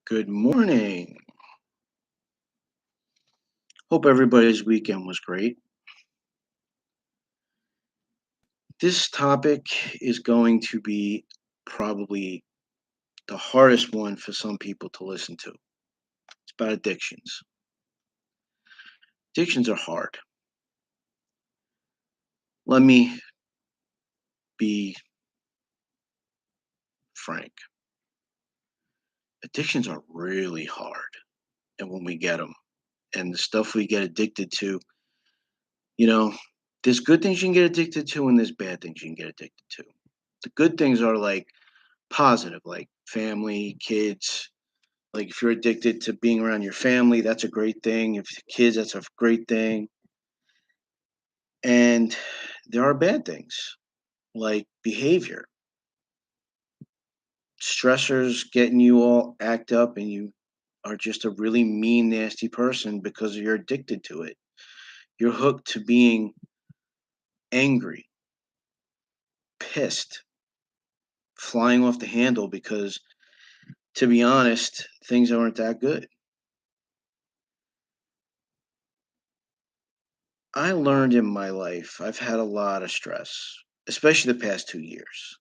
Good morning. Hope everybody's weekend was great. This topic is going to be probably the hardest one for some people to listen to. It's about addictions. Addictions are hard. Let me be frank. Addictions are really hard. And when we get them, and the stuff we get addicted to, you know, there's good things you can get addicted to, and there's bad things you can get addicted to. The good things are like positive, like family, kids. Like if you're addicted to being around your family, that's a great thing. If kids, that's a great thing. And there are bad things like behavior, stressors getting you all act up, and you are just a really mean, nasty person because you're addicted to it. You're hooked to being angry, pissed, flying off the handle because, to be honest, things aren't that good. I learned in my life, I've had a lot of stress, especially the past 2 years,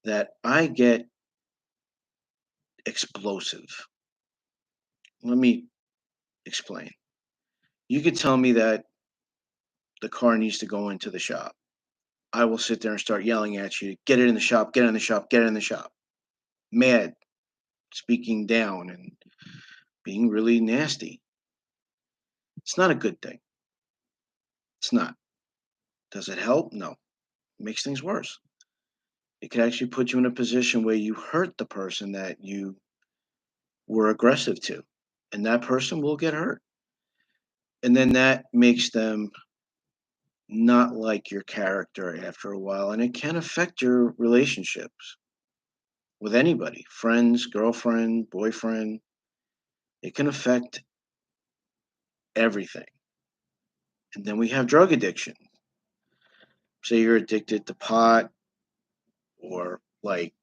that I get explosive. Let me explain. You could tell me that the car needs to go into the shop. I will sit there and start yelling at you, get it in the shop, get it in the shop, get it in the shop. Mad, speaking down, and being really nasty. It's not a good thing. It's not. Does it help? No. It makes things worse. It could actually put you in a position where you hurt the person that you were aggressive to, and that person will get hurt. And then that makes them not like your character after a while, and it can affect your relationships with anybody, friends, girlfriend, boyfriend. It can affect everything. And then we have drug addiction. Say you're addicted to pot or like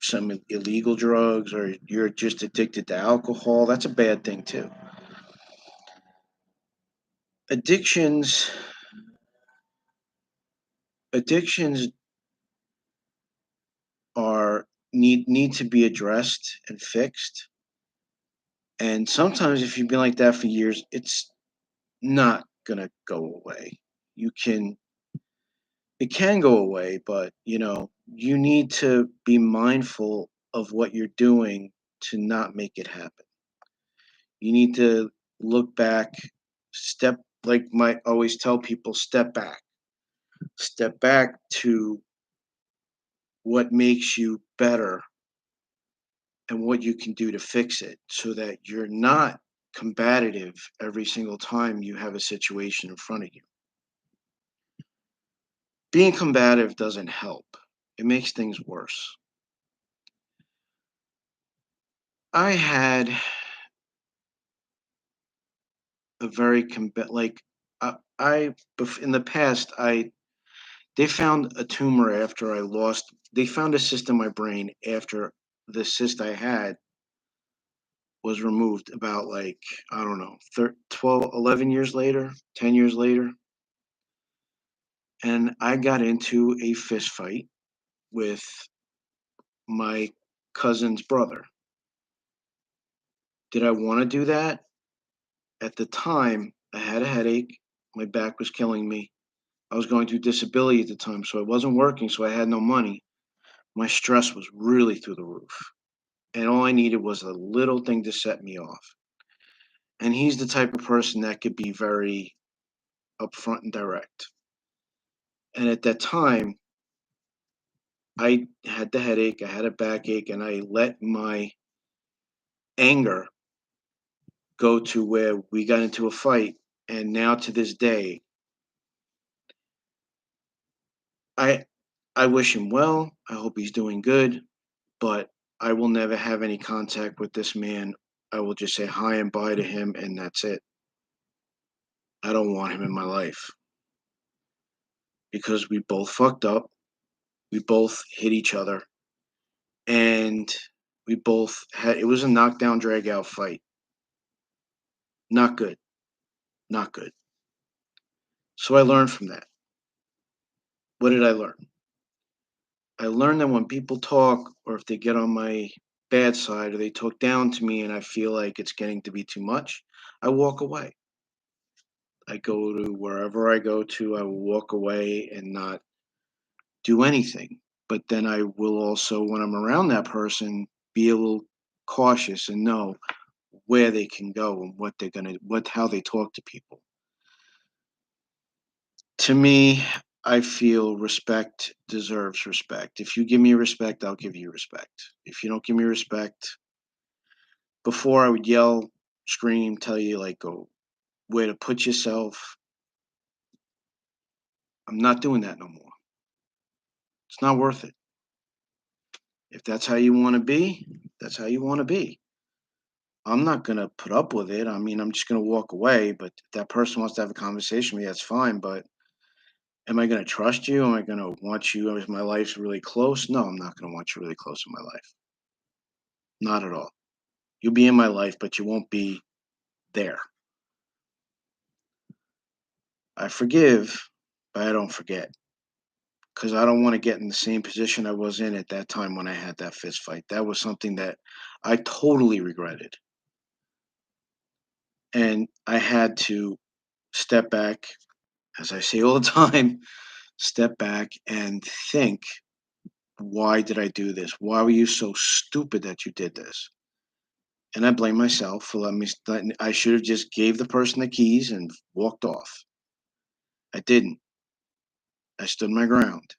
some illegal drugs, or you're just addicted to alcohol. That's a bad thing too. Addictions, addictions are need to be addressed and fixed. And sometimes if you've been like that for years, it's not gonna go away. You can It can go away, but you need to be mindful of what you're doing to not make it happen. You need to look back, step like my always tell people, step back. Step back to what makes you better and what you can do to fix it so that you're not combative every single time you have a situation in front of you. Being combative doesn't help. It makes things worse. I had a very like in the past I they found a tumor after I lost. They found a cyst in my brain after the cyst I had was removed about like I don't know 12, 11 years later, 10 years later, and I got into a fist fight with my cousin's brother. Did I want to do that? At the time, I had a headache. My back was killing me. I was going through disability at the time, so I wasn't working, so I had no money. My stress was really through the roof. And all I needed was a little thing to set me off. And he's the type of person that could be very upfront and direct. And at that time, I had the headache, I had a backache, and I let my anger go to where we got into a fight. And now to this day, I I wish him well. I hope he's doing good, but I will never have any contact with this man. I will just say hi and bye to him, and that's it. I don't want him in my life because we both fucked up. We both hit each other, and We both had it was a knockdown drag out fight. Not good. Not good. So I learned from that. What did I learn? I learned that when people talk or if they get on my bad side or they talk down to me and I feel like it's getting to be too much, I walk away. I go to wherever I go to, I will walk away and not do anything. But then I will also, when I'm around that person, be a little cautious and know where they can go and what they're gonna what how they talk to people. To me, I feel respect deserves respect. If you give me respect, I'll give you respect. If you don't give me respect, before I would yell, scream, tell you like go where to put yourself. I'm not doing that no more. It's not worth it. If that's how you want to be, that's how you want to be. I'm not gonna put up with it. I mean, I'm just gonna walk away. But if that person wants to have a conversation with me, that's fine. But am I gonna trust you? Am I gonna want you? Is my life's really close? No, I'm not gonna want you really close in my life. Not at all. You'll be in my life, but you won't be there. I forgive, but I don't forget because I don't want to get in the same position I was in at that time when I had that fist fight. That was something that I totally regretted. And I had to step back, as I say all the time, step back and think, why did I do this? Why were you so stupid that you did this? And I blame myself for I should have just gave the person the keys and walked off. I didn't. I stood my ground.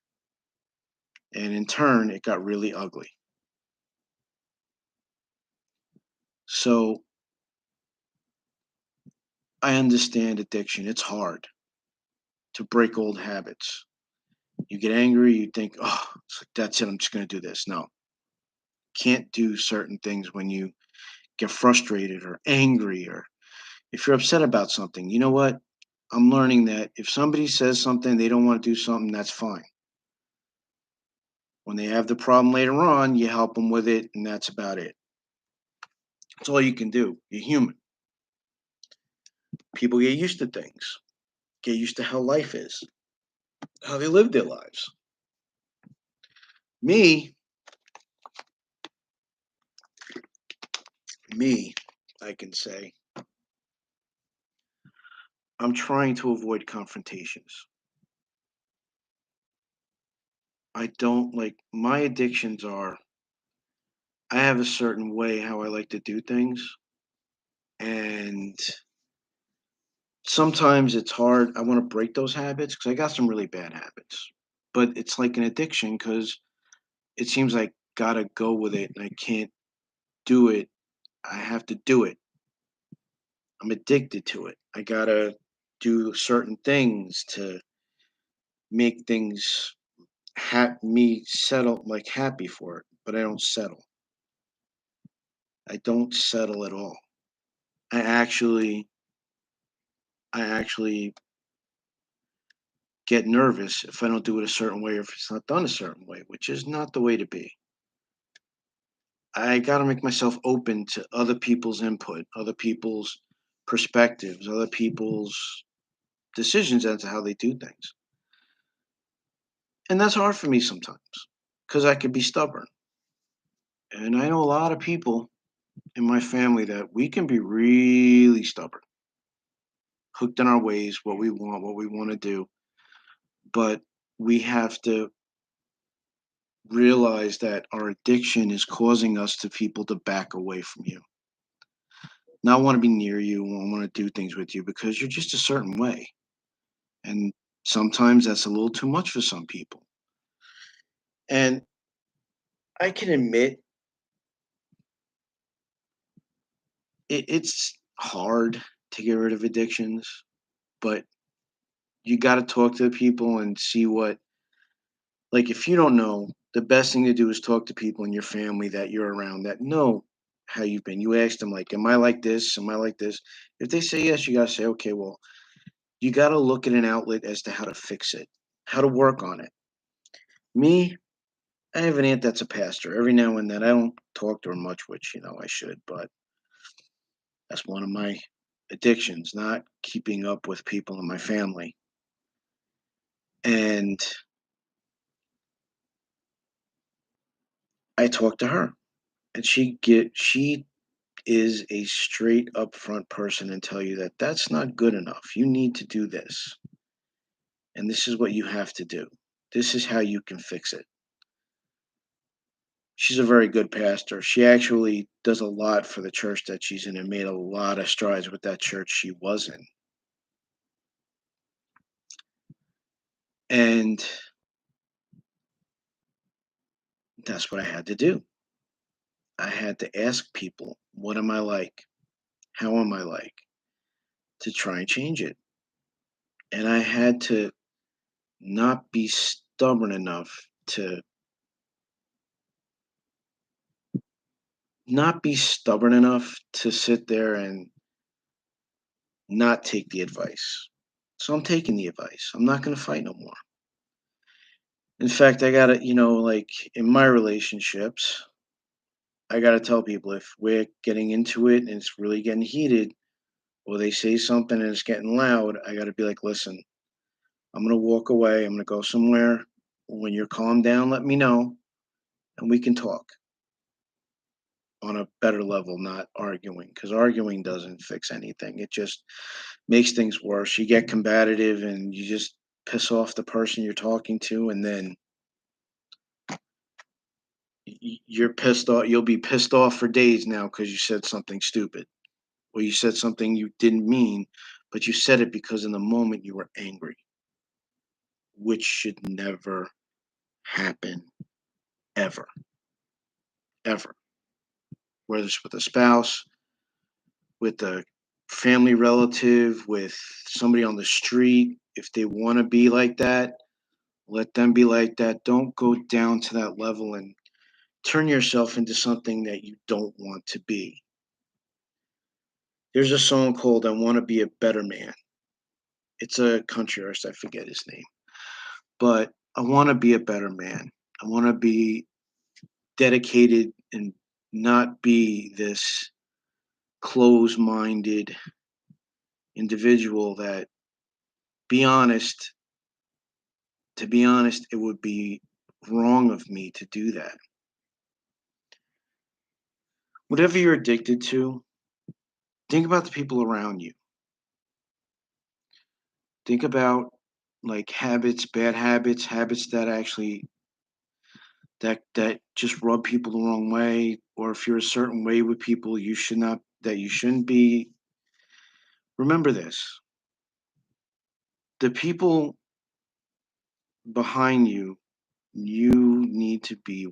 And in turn, it got really ugly. So I understand addiction. It's hard to break old habits. You get angry, you think, oh, it's like, that's it. I'm just going to do this. No, can't do certain things when you get frustrated or angry or if you're upset about something. You know what? I'm learning that if somebody says something, they don't want to do something, that's fine. When they have the problem later on, you help them with it, and that's about it. That's all you can do. You're human. People get used to things, get used to how life is, how they live their lives. Me, me, I can say, I'm trying to avoid confrontations. I don't like my addictions are I have a certain way how I like to do things. And sometimes it's hard. I want to break those habits because I got some really bad habits. But it's like an addiction because it seems like gotta go with it and I can't do it. I have to do it. I'm addicted to it. I gotta do certain things to make things me settle like happy for it, but I don't settle. I don't settle at all. I actually I actually get nervous if I don't do it a certain way or if it's not done a certain way, which is not the way to be. I got to make myself open to other people's input, other people's perspectives, other people's decisions as to how they do things. And that's hard for me sometimes because I could be stubborn. And I know a lot of people in my family that we can be really stubborn, hooked in our ways, what we want to do. But we have to realize that our addiction is causing us to people to back away from you, not want to be near you, want to do things with you because you're just a certain way. And sometimes that's a little too much for some people. And I can admit it's hard to get rid of addictions, but you got to talk to the people and see what, like, if you don't know, the best thing to do is talk to people in your family that you're around that know how you've been. You ask them, like, am I like this? Am I like this? If they say yes, you got to say, okay, well, you got to look at an outlet as to how to fix it, how to work on it. Me, I have an aunt that's a pastor. Every now and then, I don't talk to her much, which I should, but that's one of my addictions, not keeping up with people in my family. And I talk to her, and she is a straight up front person and tell you that that's not good enough. You need to do this, and this is what you have to do. This is how you can fix it. She's a very good pastor. She actually does a lot for the church that she's in and made a lot of strides with that church she was in. And that's what I had to do. I had to ask people, what am I like? How am I like? To try and change it. And I had to not be stubborn enough to sit there and not take the advice. So I'm taking the advice. I'm not going to fight no more. In fact, I got to, like in my relationships, I got to tell people if we're getting into it and it's really getting heated, or they say something and it's getting loud, I got to be like, listen, I'm going to walk away. I'm going to go somewhere. When you're calmed down, let me know and we can talk on a better level, not arguing, because arguing doesn't fix anything. It just makes things worse. You get combative and you just piss off the person you're talking to, and then you're pissed off. You'll be pissed off for days now because you said something stupid or you said something you didn't mean, but you said it because in the moment you were angry, which should never happen ever, ever. Whether it's with a spouse, with a family relative, with somebody on the street, if they want to be like that, let them be like that. Don't go down to that level and turn yourself into something that you don't want to be. There's a song called I Want to Be a Better Man. It's a country artist, I forget his name. But I want to be a better man. I want to be dedicated and not be this close minded individual that, be honest, to be honest, it would be wrong of me to do that. Whatever you're addicted to, think about the people around you. Think about like habits, bad habits, habits that actually that just rub people the wrong way, or if you're a certain way with people you shouldn't be. Remember this. The people behind you, you need to be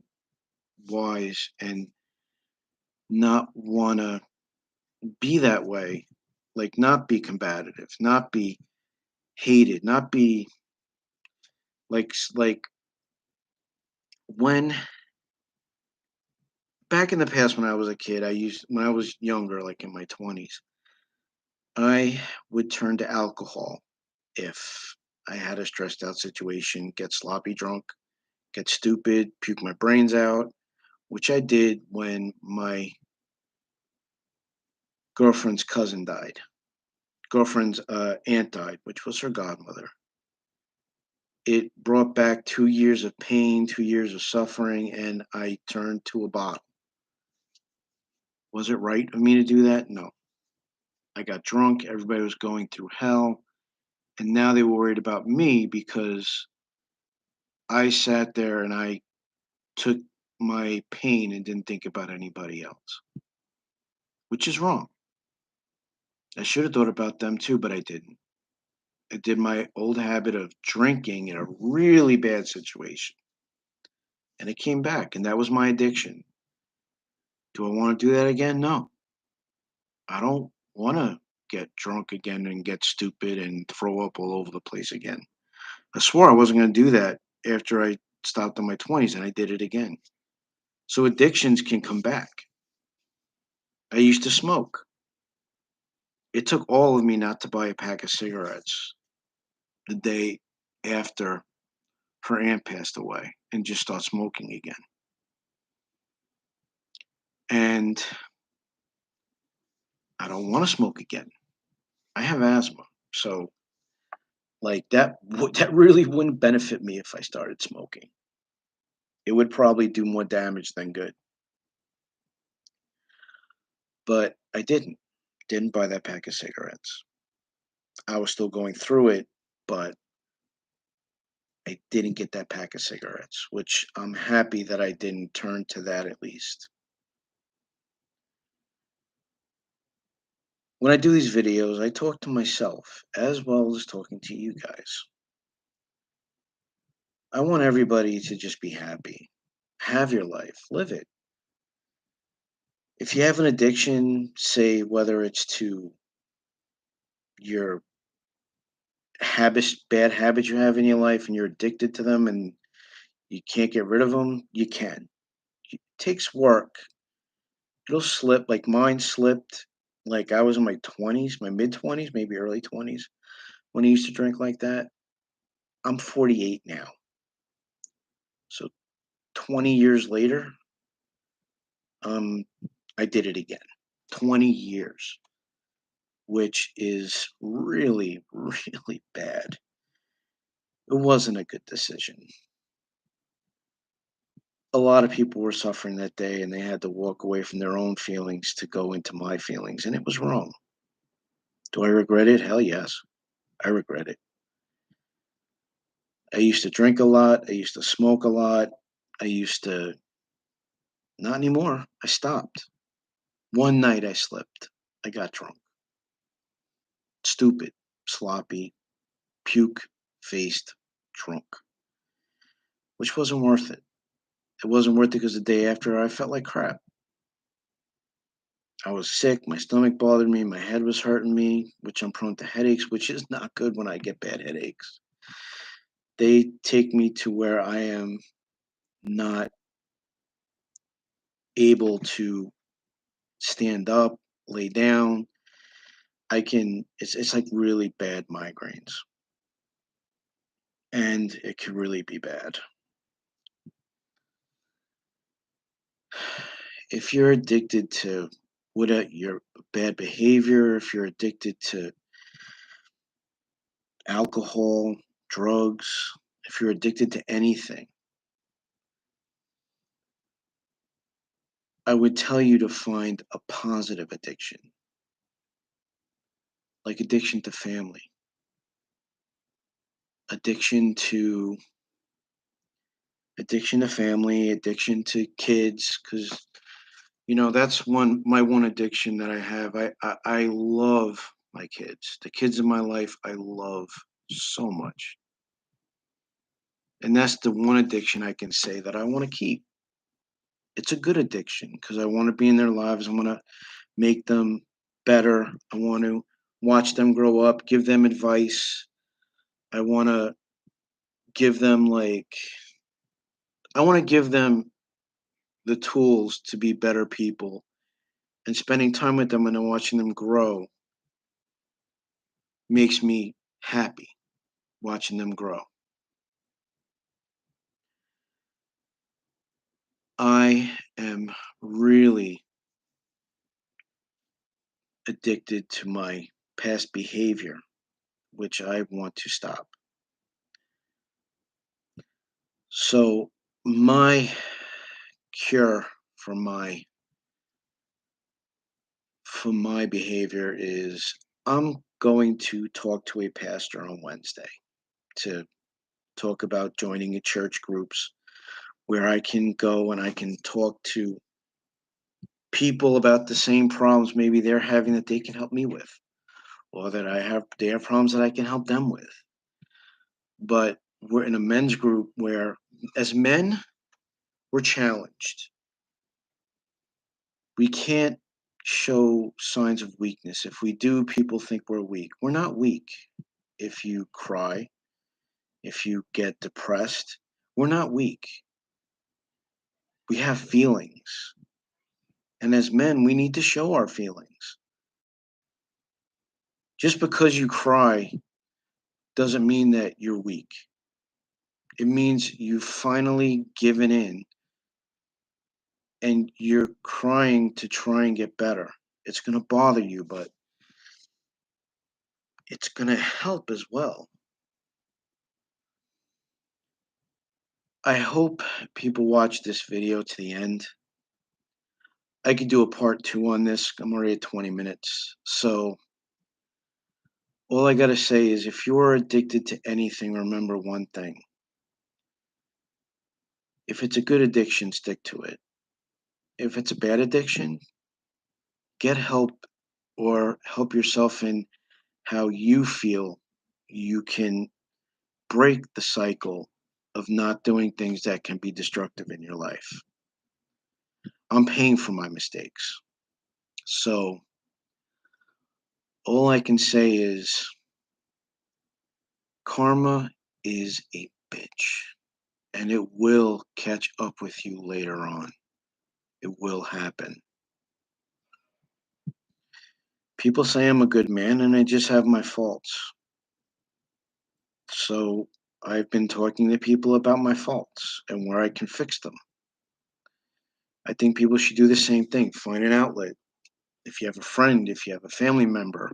wise and not want to be that way, like not be combative, not be hated, not be like when back in the past when I was a kid, when I was younger, like in my 20s, I would turn to alcohol if I had a stressed out situation, get sloppy drunk, get stupid, puke my brains out, which I did when my girlfriend's cousin died. Girlfriend's aunt died, which was her godmother. It brought back 2 years of pain, 2 years of suffering, and I turned to a bottle. Was it right of me to do that? No. I got drunk. Everybody was going through hell. And now they were worried about me because I sat there and I took my pain and didn't think about anybody else, which is wrong. I should have thought about them too, but I didn't. I did my old habit of drinking in a really bad situation, and it came back, and that was my addiction. Do I want to do that again? No. I don't want to get drunk again and get stupid and throw up all over the place again. I swore I wasn't going to do that after I stopped in my 20s, and I did it again. So addictions can come back. I used to smoke. It took all of me not to buy a pack of cigarettes the day after her aunt passed away. and just start smoking again. And I don't want to smoke again. I have asthma. So like that really wouldn't benefit me if I started smoking. It would probably do more damage than good. But I didn't buy that pack of cigarettes. I was still going through it, but I didn't get that pack of cigarettes, which I'm happy that I didn't turn to that at least. When I do these videos, I talk to myself as well as talking to you guys. I want everybody to just be happy. Have your life, live it. If you have an addiction, say whether it's to your habits, bad habits you have in your life, and you're addicted to them and you can't get rid of them, you can. It takes work. It'll slip like mine slipped. Like I was in my 20s, my mid 20s, maybe early 20s when I used to drink like that. I'm 48 now. So 20 years later, um, I did it again. 20 years, which is really, really bad. It wasn't a good decision. A lot of people were suffering that day and they had to walk away from their own feelings to go into my feelings, and it was wrong. Do I regret it? Hell yes. I regret it. I used to drink a lot. I used to smoke a lot. I used to, not anymore. I stopped. One night I slipped. I got drunk. Stupid, sloppy, puke faced drunk, which wasn't worth it. It wasn't worth it because the day after I felt like crap. I was sick, my stomach bothered me, my head was hurting me, which I'm prone to headaches, which is not good when I get bad headaches. They take me to where I am not able to stand up, lay down. It's like really bad migraines. And it could really be bad. If you're addicted to your bad behavior, if you're addicted to alcohol, drugs, if you're addicted to anything, I would tell you to find a positive addiction, like addiction to family, addiction to kids, because that's one addiction that I have. I love my kids. The kids in my life I love so much. And that's the one addiction I can say that I want to keep. It's a good addiction because I want to be in their lives. I want to make them better. I want to watch them grow up, give them advice. I want to give them I want to give them the tools to be better people. And spending time with them and then watching them grow makes me happy watching them grow. I am really addicted to my past behavior, which I want to stop. So, my cure for my behavior is I'm going to talk to a pastor on Wednesday to talk about joining a church groups where I can go and I can talk to people about the same problems maybe they're having that they can help me with, or that they have problems that I can help them with. But we're in a men's group where, as men, we're challenged. We can't show signs of weakness. If we do, people think we're weak. We're not weak. If you cry, if you get depressed, we're not weak. We have feelings. And as men, we need to show our feelings. Just because you cry doesn't mean that you're weak. It means you've finally given in and you're crying to try and get better. It's going to bother you, but it's going to help as well. I hope people watch this video to the end. I could do a part two on this. I'm already at 20 minutes. So, all I got to say is if you're addicted to anything, remember one thing. If it's a good addiction, stick to it. If it's a bad addiction, get help or help yourself in how you feel you can break the cycle of not doing things that can be destructive in your life. I'm paying for my mistakes. So all I can say is karma is a bitch and it will catch up with you later on. It will happen. People say I'm a good man and I just have my faults. So I've been talking to people about my faults and where I can fix them. I think people should do the same thing. Find an outlet. If you have a friend, if you have a family member,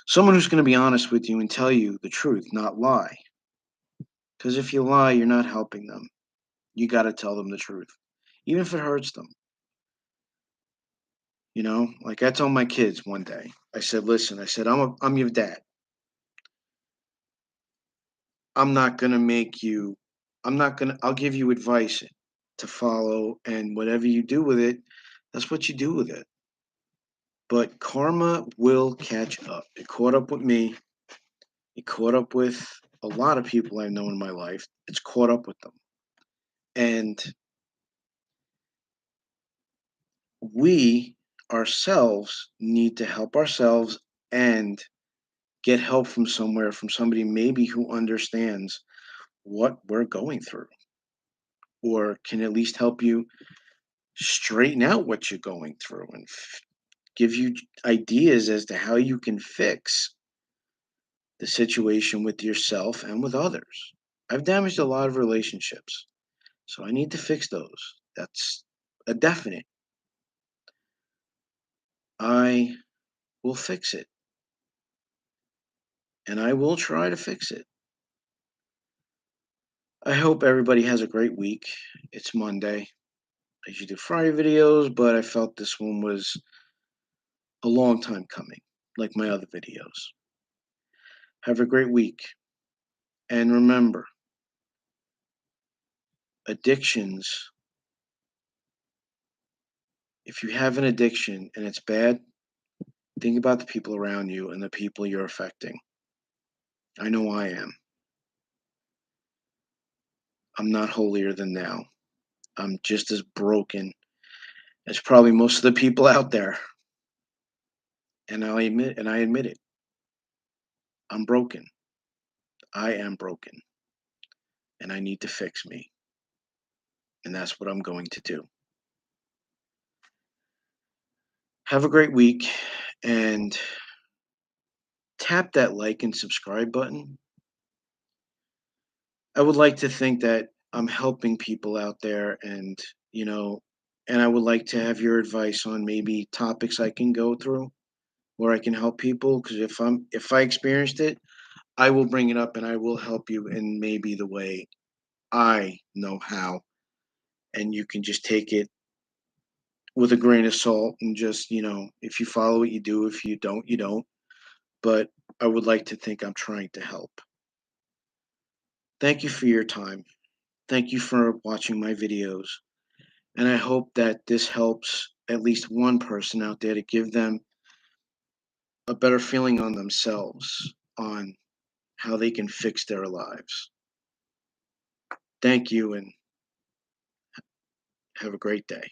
someone who's going to be honest with you and tell you the truth, not lie. Because if you lie, you're not helping them. You got to tell them the truth, even if it hurts them. Like I told my kids one day, I said, listen, I said, I'm your dad. I'm not going to make you, I'll give you advice to follow, and whatever you do with it, that's what you do with it. But karma will catch up. It caught up with me. It caught up with a lot of people I know in my life. It's caught up with them. And we ourselves need to help ourselves and get help from somewhere, from somebody maybe who understands what we're going through or can at least help you straighten out what you're going through and give you ideas as to how you can fix the situation with yourself and with others. I've damaged a lot of relationships, so I need to fix those. That's a definite. I will fix it, and I will try to fix it. I hope everybody has a great week. It's Monday. I usually do Friday videos, but I felt this one was a long time coming, like my other videos. Have a great week. And remember, addictions, if you have an addiction and it's bad, think about the people around you and the people you're affecting. I know I am. I'm not holier than thou. I'm just as broken as probably most of the people out there. And I admit it. I'm broken. I am broken. And I need to fix me. And that's what I'm going to do. Have a great week and tap that like and subscribe button. I would like to think that I'm helping people out there you know, and I would like to have your advice on maybe topics I can go through where I can help people because if I experienced it, I will bring it up and I will help you in maybe the way I know how, and you can just take it with a grain of salt and just, if you follow it, you do. If you don't, you don't. But I would like to think I'm trying to help. Thank you for your time. Thank you for watching my videos. And I hope that this helps at least one person out there to give them a better feeling on themselves, on how they can fix their lives. Thank you and have a great day.